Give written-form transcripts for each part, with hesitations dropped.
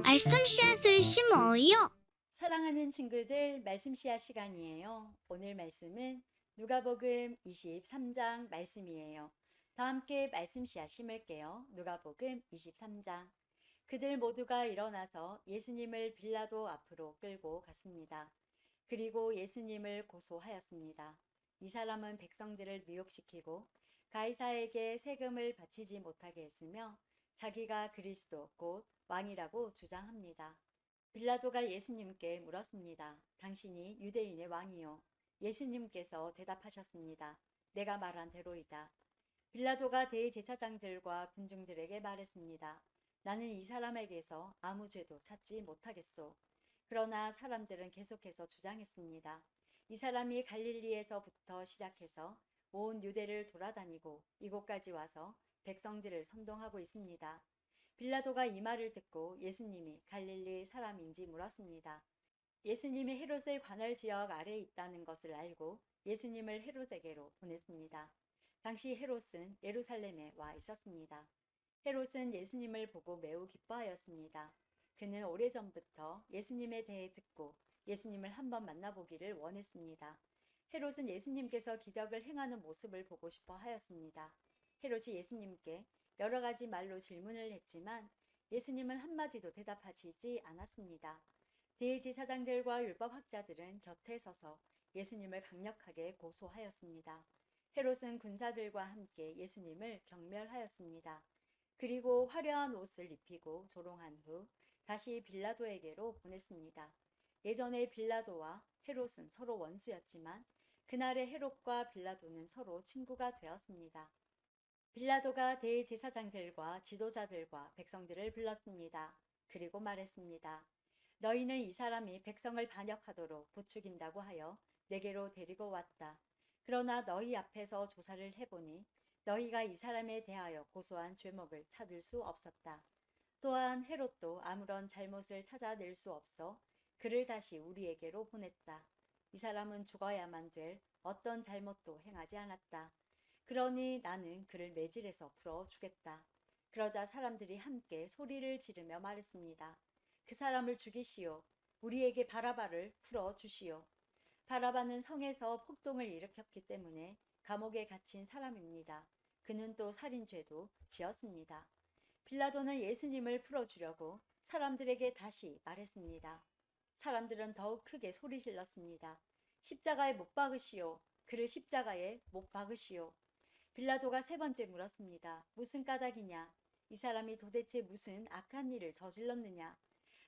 말씀 씨앗을 심어요. 사랑하는 친구들, 말씀 씨앗 시간이에요. 오늘 말씀은 누가복음 23장 말씀이에요. 다 함께 말씀 씨앗 심을게요. 누가복음 23장. 그들 모두가 일어나서 예수님을 빌라도 앞으로 끌고 갔습니다. 그리고 예수님을 고소하였습니다. 이 사람은 백성들을 미혹시키고 가이사에게 세금을 바치지 못하게 했으며 자기가 그리스도 곧 왕이라고 주장합니다. 빌라도가 예수님께 물었습니다. 당신이 유대인의 왕이요. 예수님께서 대답하셨습니다. 내가 말한 대로이다. 빌라도가 대제사장들과 군중들에게 말했습니다. 나는 이 사람에게서 아무 죄도 찾지 못하겠소. 그러나 사람들은 계속해서 주장했습니다. 이 사람이 갈릴리에서부터 시작해서 온 유대를 돌아다니고 이곳까지 와서 백성들을 선동하고 있습니다. 빌라도가 이 말을 듣고 예수님이 갈릴리 사람인지 물었습니다. 예수님이 헤롯의 관할 지역 아래에 있다는 것을 알고 예수님을 헤롯에게로 보냈습니다. 당시 헤롯은 예루살렘에 와 있었습니다. 헤롯은 예수님을 보고 매우 기뻐하였습니다. 그는 오래전부터 예수님에 대해 듣고 예수님을 한번 만나보기를 원했습니다. 헤롯은 예수님께서 기적을 행하는 모습을 보고 싶어 하였습니다. 헤롯이 예수님께 여러 가지 말로 질문을 했지만 예수님은 한마디도 대답하시지 않았습니다. 대제사장들과 율법학자들은 곁에 서서 예수님을 강력하게 고소하였습니다. 헤롯은 군사들과 함께 예수님을 경멸하였습니다. 그리고 화려한 옷을 입히고 조롱한 후 다시 빌라도에게로 보냈습니다. 예전에 빌라도와 헤롯은 서로 원수였지만 그날의 헤롯과 빌라도는 서로 친구가 되었습니다. 빌라도가 대제사장들과 지도자들과 백성들을 불렀습니다. 그리고 말했습니다. 너희는 이 사람이 백성을 반역하도록 부추긴다고 하여 내게로 데리고 왔다. 그러나 너희 앞에서 조사를 해보니 너희가 이 사람에 대하여 고소한 죄목을 찾을 수 없었다. 또한 헤롯도 아무런 잘못을 찾아낼 수 없어 그를 다시 우리에게로 보냈다. 이 사람은 죽어야만 될 어떤 잘못도 행하지 않았다. 그러니 나는 그를 매질해서 풀어주겠다. 그러자 사람들이 함께 소리를 지르며 말했습니다. 그 사람을 죽이시오. 우리에게 바라바를 풀어주시오. 바라바는 성에서 폭동을 일으켰기 때문에 감옥에 갇힌 사람입니다. 그는 또 살인죄도 지었습니다. 빌라도는 예수님을 풀어주려고 사람들에게 다시 말했습니다. 사람들은 더욱 크게 소리 질렀습니다. 십자가에 못 박으시오. 그를 십자가에 못 박으시오. 빌라도가 세 번째 물었습니다. 무슨 까닭이냐? 이 사람이 도대체 무슨 악한 일을 저질렀느냐?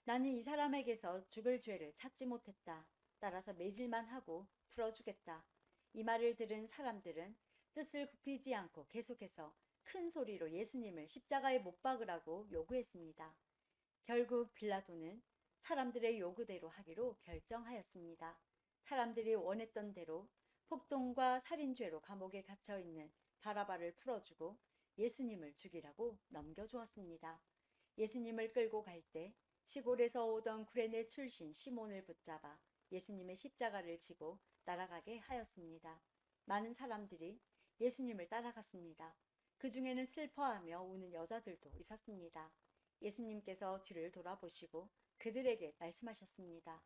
나는 이 사람에게서 죽을 죄를 찾지 못했다. 따라서 매질만 하고 풀어주겠다. 이 말을 들은 사람들은 뜻을 굽히지 않고 계속해서 큰 소리로 예수님을 십자가에 못 박으라고 요구했습니다. 결국 빌라도는 사람들의 요구대로 하기로 결정하였습니다. 사람들이 원했던 대로 폭동과 살인죄로 감옥에 갇혀 있는 바라바를 풀어주고 예수님을 죽이라고 넘겨주었습니다. 예수님을 끌고 갈 때 시골에서 오던 구레네 출신 시몬을 붙잡아 예수님의 십자가를 지고 날아가게 하였습니다. 많은 사람들이 예수님을 따라갔습니다. 그 중에는 슬퍼하며 우는 여자들도 있었습니다. 예수님께서 뒤를 돌아보시고 그들에게 말씀하셨습니다.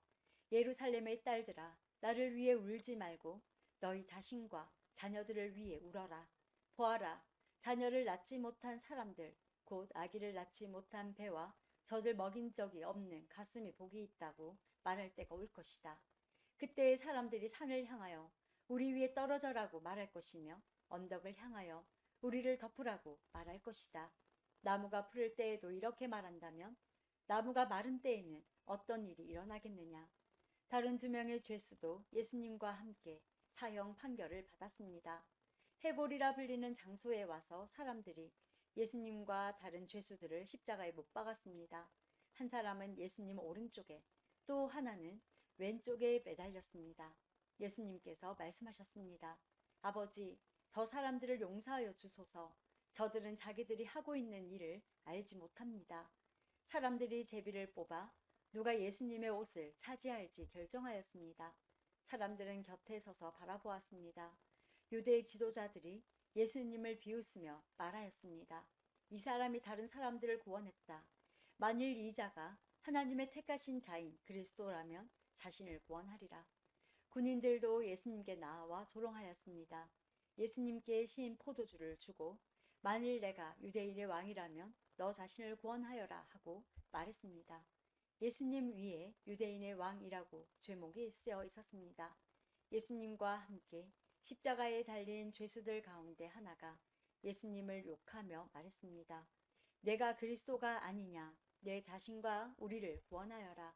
예루살렘의 딸들아, 나를 위해 울지 말고 너희 자신과 자녀들을 위해 울어라. 보아라, 자녀를 낳지 못한 사람들, 곧 아기를 낳지 못한 배와 젖을 먹인 적이 없는 가슴이 복이 있다고 말할 때가 올 것이다. 그때의 사람들이 산을 향하여 우리 위에 떨어져라고 말할 것이며 언덕을 향하여 우리를 덮으라고 말할 것이다. 나무가 푸를 때에도 이렇게 말한다면 나무가 마른 때에는 어떤 일이 일어나겠느냐. 다른 두 명의 죄수도 예수님과 함께 사형 판결을 받았습니다. 해골이라 불리는 장소에 와서 사람들이 예수님과 다른 죄수들을 십자가에 못 박았습니다. 한 사람은 예수님 오른쪽에 또 하나는 왼쪽에 매달렸습니다. 예수님께서 말씀하셨습니다. 아버지, 저 사람들을 용서하여 주소서. 저들은 자기들이 하고 있는 일을 알지 못합니다. 사람들이 제비를 뽑아 누가 예수님의 옷을 차지할지 결정하였습니다. 사람들은 곁에 서서 바라보았습니다. 유대 지도자들이 예수님을 비웃으며 말하였습니다. 이 사람이 다른 사람들을 구원했다. 만일 이 자가 하나님의 택하신 자인 그리스도라면 자신을 구원하리라. 군인들도 예수님께 나와 조롱하였습니다. 예수님께 신 포도주를 주고 만일 내가 유대인의 왕이라면 너 자신을 구원하여라 하고 말했습니다. 예수님 위에 유대인의 왕이라고 죄목이 쓰여 있었습니다. 예수님과 함께 십자가에 달린 죄수들 가운데 하나가 예수님을 욕하며 말했습니다. 내가 그리스도가 아니냐? 내 자신과 우리를 구원하여라.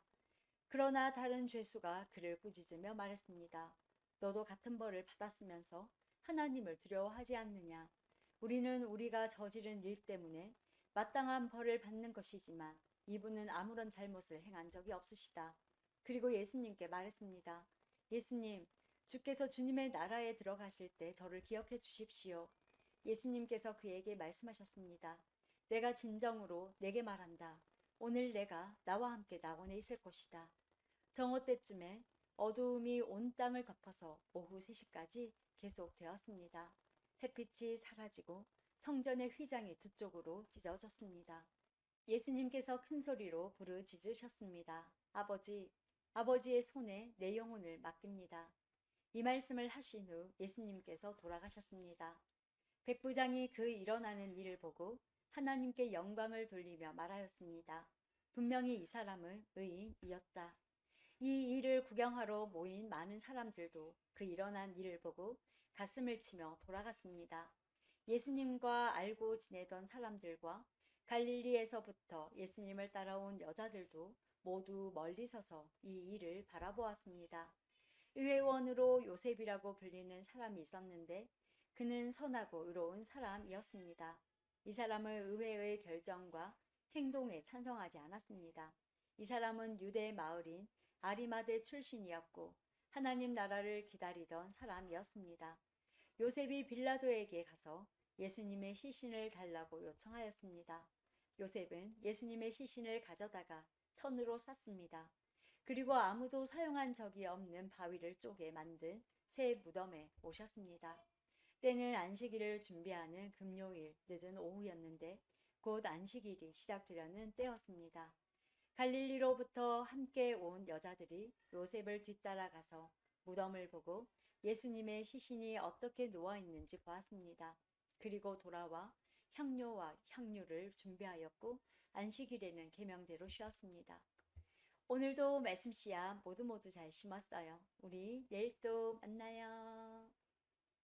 그러나 다른 죄수가 그를 꾸짖으며 말했습니다. 너도 같은 벌을 받았으면서 하나님을 두려워하지 않느냐? 우리는 우리가 저지른 일 때문에 마땅한 벌을 받는 것이지만 이분은 아무런 잘못을 행한 적이 없으시다. 그리고 예수님께 말했습니다. 예수님, 주께서 주님의 나라에 들어가실 때 저를 기억해 주십시오. 예수님께서 그에게 말씀하셨습니다. 내가 진정으로 내게 말한다. 오늘 내가 나와 함께 낙원에 있을 것이다. 정오 때쯤에 어두움이 온 땅을 덮어서 오후 3시까지 계속되었습니다. 햇빛이 사라지고 성전의 휘장이 두 쪽으로 찢어졌습니다. 예수님께서 큰 소리로 부르짖으셨습니다. 아버지, 아버지의 손에 내 영혼을 맡깁니다. 이 말씀을 하신 후 예수님께서 돌아가셨습니다. 백부장이 그 일어나는 일을 보고 하나님께 영광을 돌리며 말하였습니다. 분명히 이 사람은 의인이었다. 이 일을 구경하러 모인 많은 사람들도 그 일어난 일을 보고 가슴을 치며 돌아갔습니다. 예수님과 알고 지내던 사람들과 갈릴리에서부터 예수님을 따라온 여자들도 모두 멀리 서서 이 일을 바라보았습니다. 의회원으로 요셉이라고 불리는 사람이 있었는데 그는 선하고 의로운 사람이었습니다. 이 사람은 의회의 결정과 행동에 찬성하지 않았습니다. 이 사람은 유대 마을인 아리마대 출신이었고 하나님 나라를 기다리던 사람이었습니다. 요셉이 빌라도에게 가서 예수님의 시신을 달라고 요청하였습니다. 요셉은 예수님의 시신을 가져다가 천으로 쌌습니다. 그리고 아무도 사용한 적이 없는 바위를 쪼개 만든 새 무덤에 오셨습니다. 때는 안식일을 준비하는 금요일 늦은 오후였는데 곧 안식일이 시작되려는 때였습니다. 갈릴리로부터 함께 온 여자들이 요셉을 뒤따라가서 무덤을 보고 예수님의 시신이 어떻게 누워 있는지 보았습니다. 그리고 돌아와 향료와 향유를 준비하였고 안식일에는 계명대로 쉬었습니다. 오늘도 말씀 씨앗 모두 잘 심었어요. 우리 내일 또 만나요.